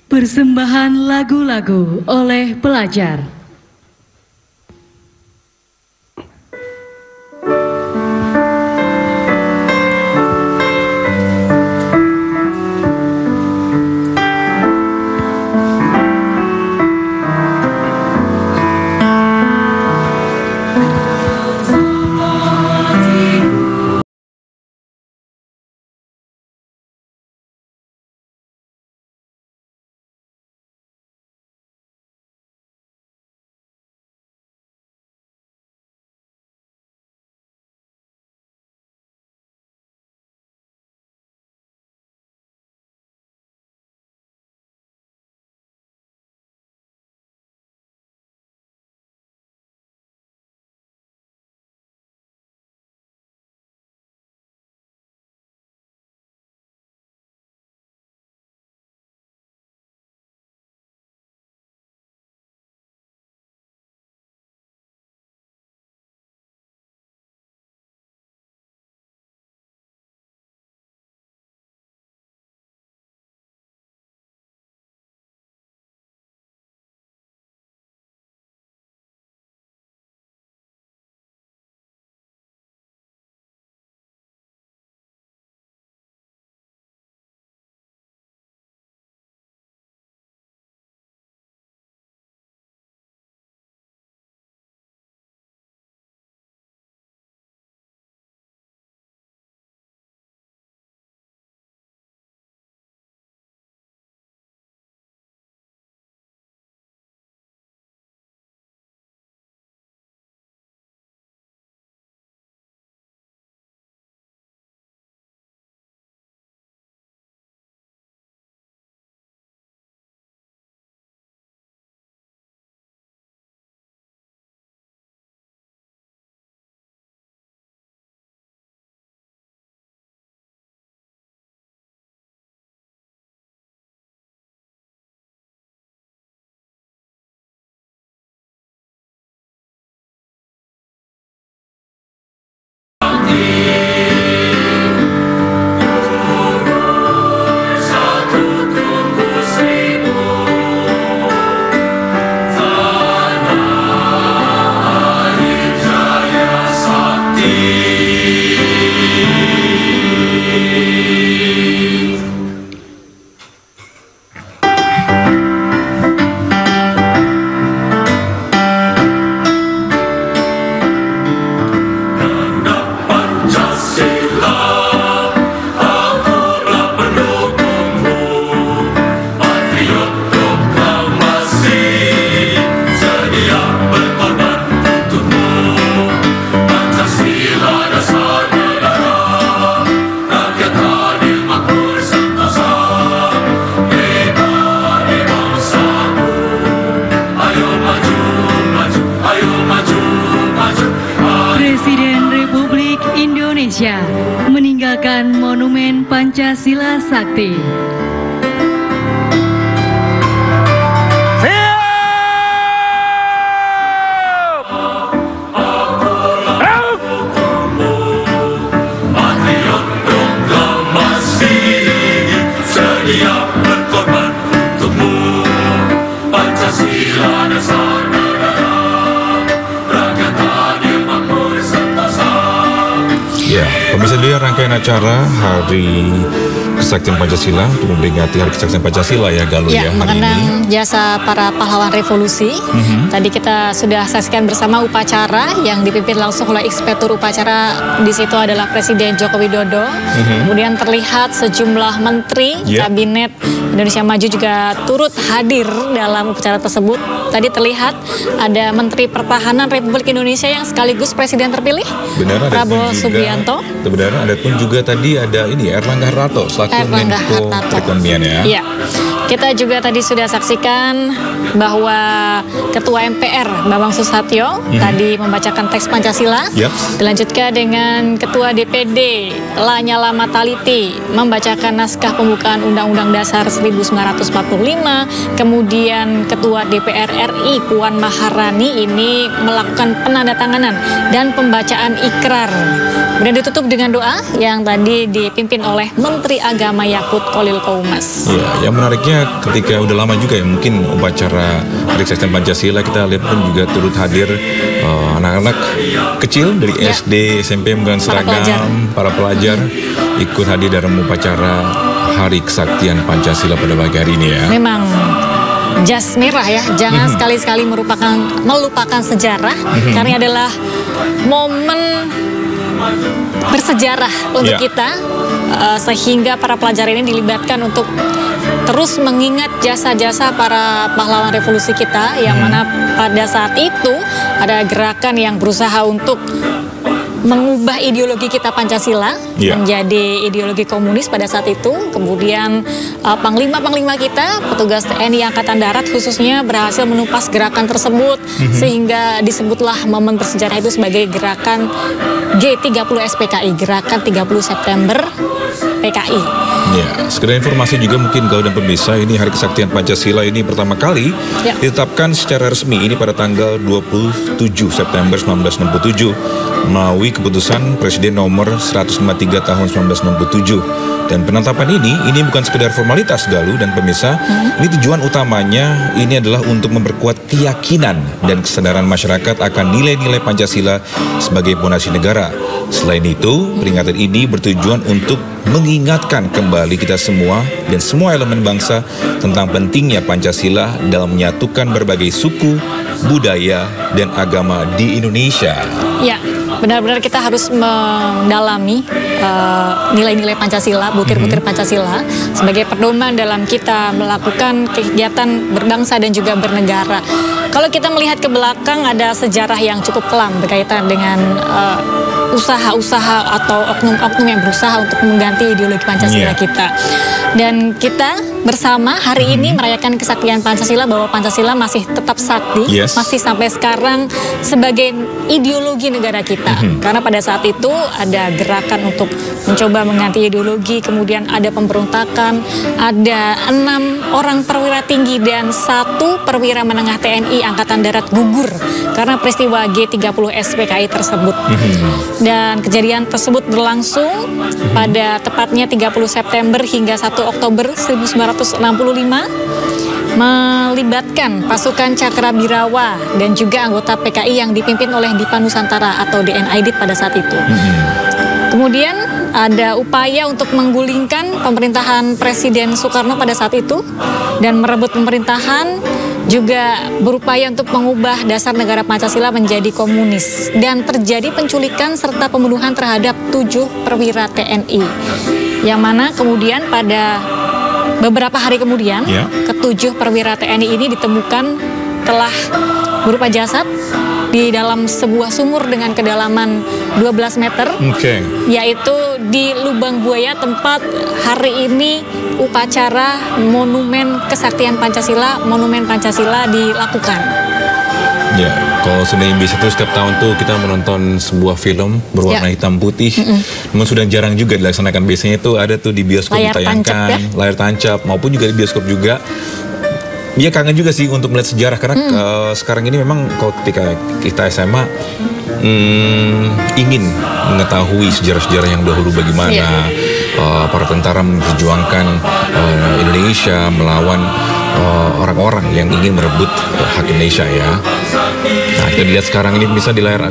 Persembahan lagu-lagu oleh pelajar. Indonesia meninggalkan Monumen Pancasila Sakti. Pemirsa, dia rangkaian acara Hari Kesaktian Pancasila untuk memperingati Hari Kesaktian Pancasila ya, Galuh ya, hari mengenang jasa para pahlawan revolusi. Tadi kita sudah saksikan bersama upacara yang dipimpin langsung oleh Inspektur Upacara. Di situ adalah Presiden Joko Widodo. Kemudian terlihat sejumlah menteri Kabinet Indonesia Maju juga turut hadir dalam upacara tersebut. Tadi terlihat ada Menteri Pertahanan Republik Indonesia yang sekaligus Presiden terpilih, Prabowo Subianto. Sebenarnya ada pun juga tadi ada ini Erlangga Hartarto selaku Menko Perekonomian ya. Iya. Kita juga tadi sudah saksikan bahwa Ketua MPR Bambang Susatyo tadi membacakan teks Pancasila. Dilanjutkan dengan Ketua DPD Lanyala Mataliti membacakan naskah pembukaan Undang-Undang Dasar 1945. Kemudian Ketua DPR RI Puan Maharani ini melakukan penandatanganan dan pembacaan ikrar. Kemudian ditutup dengan doa yang tadi dipimpin oleh Menteri Agama Agama Yakut Kolil Kaumas. Ya, yang menariknya ketika udah lama juga ya mungkin upacara Hari Kesaktian Pancasila kita lihat pun juga turut hadir anak-anak kecil dari SD, SMP menggunakan seragam, para pelajar ikut hadir dalam upacara Hari Kesaktian Pancasila pada pagi hari ini ya. Memang jas merah ya, jangan sekali-sekali melupakan sejarah, karena ini adalah momen bersejarah untuk kita, sehingga para pelajar ini dilibatkan untuk terus mengingat jasa-jasa para pahlawan revolusi kita, yang mana pada saat itu ada gerakan yang berusaha untuk mengubah ideologi kita Pancasila menjadi ideologi komunis pada saat itu. Kemudian panglima-panglima kita, petugas TNI Angkatan Darat khususnya, berhasil menumpas gerakan tersebut, sehingga disebutlah momen bersejarah itu sebagai gerakan G30 SPKI, gerakan 30 September PKI. Ya, sekedar informasi juga mungkin gaul dan pemirsa, ini Hari Kesaktian Pancasila ini pertama kali ditetapkan secara resmi ini pada tanggal 27 September 1967 melalui keputusan Presiden nomor 153 tahun 1967. Dan penetapan ini bukan sekedar formalitas Galuh dan pemirsa, ini tujuan utamanya ini adalah untuk memperkuat keyakinan dan kesadaran masyarakat akan nilai-nilai Pancasila sebagai fondasi negara. Selain itu, peringatan ini bertujuan untuk mengingatkan kembali kita semua dan semua elemen bangsa tentang pentingnya Pancasila dalam menyatukan berbagai suku, budaya, dan agama di Indonesia. Ya, benar-benar kita harus mendalami nilai-nilai Pancasila, butir-butir Pancasila sebagai pedoman dalam kita melakukan kegiatan berbangsa dan juga bernegara. Kalau kita melihat ke belakang, ada sejarah yang cukup kelam berkaitan dengan usaha-usaha atau oknum-oknum yang berusaha untuk mengganti ideologi Pancasila kita. Dan kita bersama hari ini merayakan kesaktian Pancasila, bahwa Pancasila masih tetap sakti, masih sampai sekarang sebagai ideologi negara kita. Karena pada saat itu ada gerakan untuk mencoba mengganti ideologi, kemudian ada pemberontakan, ada 6 orang perwira tinggi dan 1 perwira menengah TNI Angkatan Darat gugur karena peristiwa G30 SPKI tersebut. Dan kejadian tersebut berlangsung pada tepatnya 30 September hingga 1 Oktober 1965, melibatkan pasukan Cakrabirawa dan juga anggota PKI yang dipimpin oleh Dipa Nusantara atau DNID pada saat itu. Kemudian ada upaya untuk menggulingkan pemerintahan Presiden Soekarno pada saat itu dan merebut pemerintahan, juga berupaya untuk mengubah dasar negara Pancasila menjadi komunis, dan terjadi penculikan serta pembunuhan terhadap 7 perwira TNI, yang mana kemudian pada beberapa hari kemudian ke-7 perwira TNI ini ditemukan telah berupa jasad di dalam sebuah sumur dengan kedalaman 12 meter, yaitu di Lubang Buaya, tempat hari ini upacara Monumen Kesaktian Pancasila, Monumen Pancasila dilakukan. Ya, kalau sebenarnya bisa tuh setiap tahun tuh kita menonton sebuah film berwarna hitam putih, namun sudah jarang juga dilaksanakan. Biasanya itu ada tuh di bioskop ditayangkan, layar tancap, maupun juga di bioskop juga. Iya, kangen juga sih untuk melihat sejarah, karena sekarang ini memang kalau ketika kita SMA ingin mengetahui sejarah-sejarah yang dahulu bagaimana para tentara memperjuangkan Indonesia melawan orang-orang yang ingin merebut hak Indonesia ya. Nah, kita lihat sekarang ini bisa di layar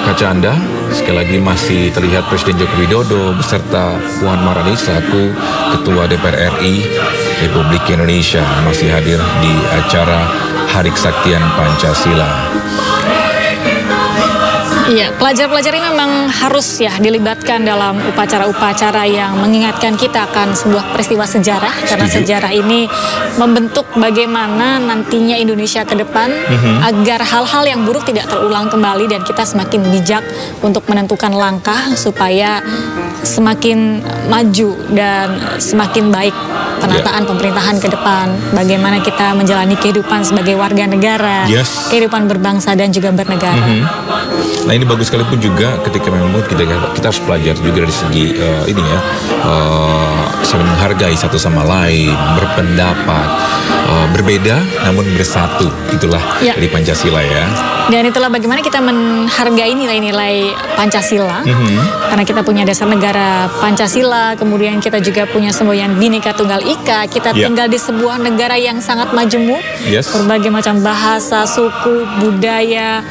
kaca Anda, sekali lagi masih terlihat Presiden Joko Widodo beserta Puan Maharani selaku Ketua DPR RI Republik Indonesia masih hadir di acara Hari Kesaktian Pancasila. Iya, pelajar-pelajar ini memang harus dilibatkan dalam upacara-upacara yang mengingatkan kita akan sebuah peristiwa sejarah. Karena sejarah ini membentuk bagaimana nantinya Indonesia ke depan, agar hal-hal yang buruk tidak terulang kembali dan kita semakin bijak untuk menentukan langkah supaya semakin maju dan semakin baik penataan pemerintahan ke depan. Bagaimana kita menjalani kehidupan sebagai warga negara, kehidupan berbangsa dan juga bernegara. Nah, ini bagus sekali pun juga ketika memang kita harus belajar juga dari segi saling menghargai satu sama lain, berpendapat, berbeda namun bersatu. Itulah dari Pancasila ya. Dan itulah bagaimana kita menghargai nilai-nilai Pancasila. Karena kita punya dasar negara Pancasila, kemudian kita juga punya semboyan Bhinneka Tunggal Ika. Kita tinggal di sebuah negara yang sangat majemuk, berbagai macam bahasa, suku, budaya,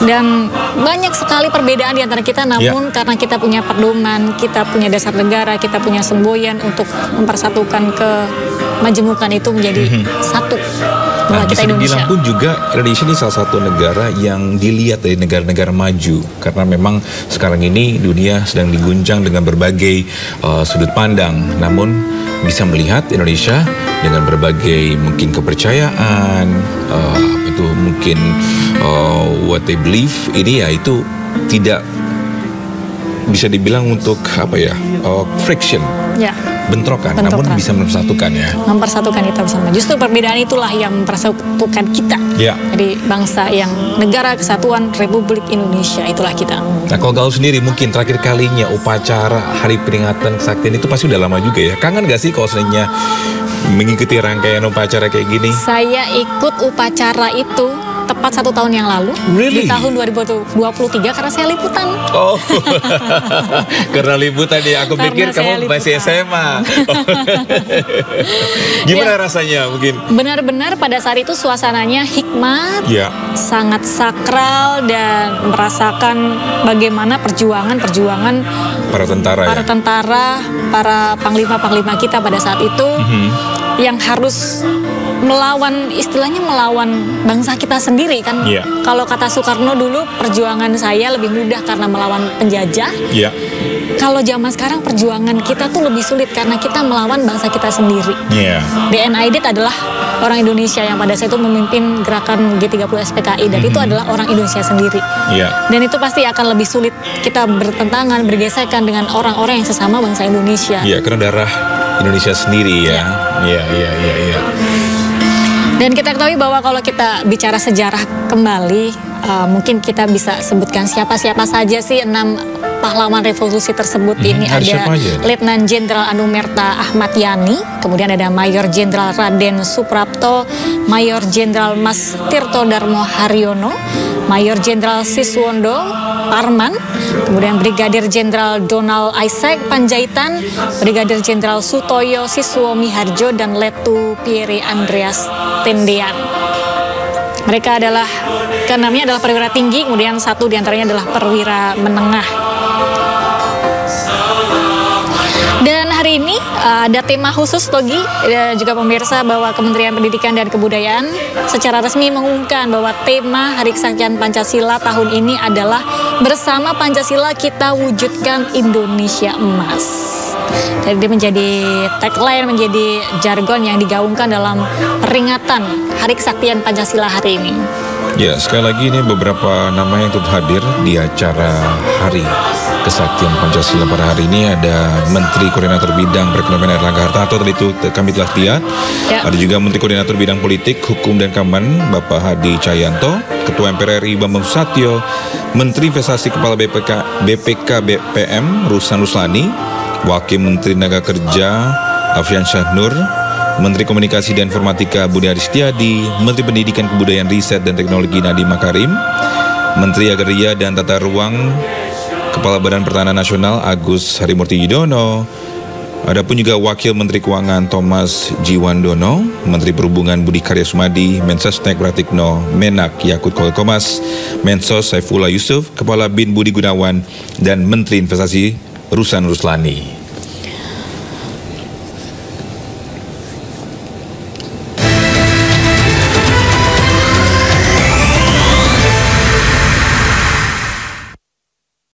dan banyak sekali perbedaan di antara kita. Namun karena kita punya pedoman, kita punya dasar negara, kita punya semboyan untuk mempersatukan kemajemukan itu menjadi satu. Nah, bisa dibilang pun juga Indonesia ini salah satu negara yang dilihat dari negara-negara maju, karena memang sekarang ini dunia sedang diguncang dengan berbagai sudut pandang. Namun bisa melihat Indonesia dengan berbagai mungkin kepercayaan, mungkin what they believe ini ya itu tidak bisa dibilang untuk friction. Bentrokan, namun bisa mempersatukan ya. Mempersatukan kita bersama. Justru perbedaan itulah yang mempersatukan kita. Jadi bangsa yang negara kesatuan Republik Indonesia, itulah kita. Nah, kalau Galuh sendiri mungkin terakhir kalinya upacara hari peringatan kesaktian itu pasti udah lama juga ya. Kangen gak sih kalau sebenarnya mengikuti rangkaian upacara kayak gini? Saya ikut upacara itu tepat 1 tahun yang lalu, di tahun 2023, karena saya liputan. Oh, karena liputan ya. Aku pikir kamu masih SMA. Gimana rasanya mungkin? Benar-benar pada saat itu suasananya hikmat, sangat sakral, dan merasakan bagaimana perjuangan para tentara, para panglima-panglima kita pada saat itu yang harus melawan, istilahnya melawan bangsa kita sendiri kan. Kalau kata Soekarno dulu, perjuangan saya lebih mudah karena melawan penjajah. Kalau zaman sekarang perjuangan kita tuh lebih sulit karena kita melawan bangsa kita sendiri. DNA Aidit adalah orang Indonesia yang pada saat itu memimpin gerakan G30 SPKI, dan itu adalah orang Indonesia sendiri. Dan itu pasti akan lebih sulit kita bertentangan, bergesekan dengan orang-orang yang sesama bangsa Indonesia. Karena darah Indonesia sendiri ya. Dan kita ketahui bahwa kalau kita bicara sejarah kembali, mungkin kita bisa sebutkan siapa-siapa saja sih 6 pahlawan revolusi tersebut. Ini ada Letnan Jenderal Anumerta Ahmad Yani, kemudian ada Mayor Jenderal Raden Suprapto, Mayor Jenderal Mas Tirto Darmo Haryono, Mayor Jenderal Siswondo Parman, kemudian Brigadir Jenderal Donald Isaac Panjaitan, Brigadir Jenderal Sutoyo Siswo Miharjo, dan Letu Pierre Andreas Tendean. Mereka adalah, keenamnya adalah perwira tinggi, kemudian 1 diantaranya adalah perwira menengah. Dan hari ini ada tema khusus, Togi, dan juga pemirsa, bahwa Kementerian Pendidikan dan Kebudayaan secara resmi mengumumkan bahwa tema Hari Kesaktian Pancasila tahun ini adalah Bersama Pancasila Kita Wujudkan Indonesia Emas. Jadi menjadi tagline, menjadi jargon yang digaungkan dalam peringatan Hari Kesaktian Pancasila hari ini. Ya, sekali lagi ini beberapa nama yang turut hadir di acara Hari Kesaktian Pancasila pada hari ini. Ada Menteri Koordinator Bidang Perekonomian Erlangga Hartarto, tadi itu kami telah lihat. Ada juga Menteri Koordinator Bidang Politik, Hukum dan Keamanan Bapak Hadi Cahyanto, Ketua MPR RI Bambang Susatyo, Menteri Investasi Kepala BPK BPM Ruslan Ruslani, Wakil Menteri Tenaga Kerja Alfian Syahnur, Menteri Komunikasi dan Informatika Budi Aris Setiadi, Menteri Pendidikan Kebudayaan Riset dan Teknologi Nadiem Makarim, Menteri Agraria dan Tata Ruang Kepala Badan Pertahanan Nasional Agus Harimurti Yudhoyono. Adapun juga Wakil Menteri Keuangan Thomas Jiwandono, Menteri Perhubungan Budi Karya Sumadi, Mensesnek Pratikno, Menak Yakut Kolkomas, Mensos Saifullah Yusuf, Kepala BIN Budi Gunawan, dan Menteri Investasi Ruslan Ruslani.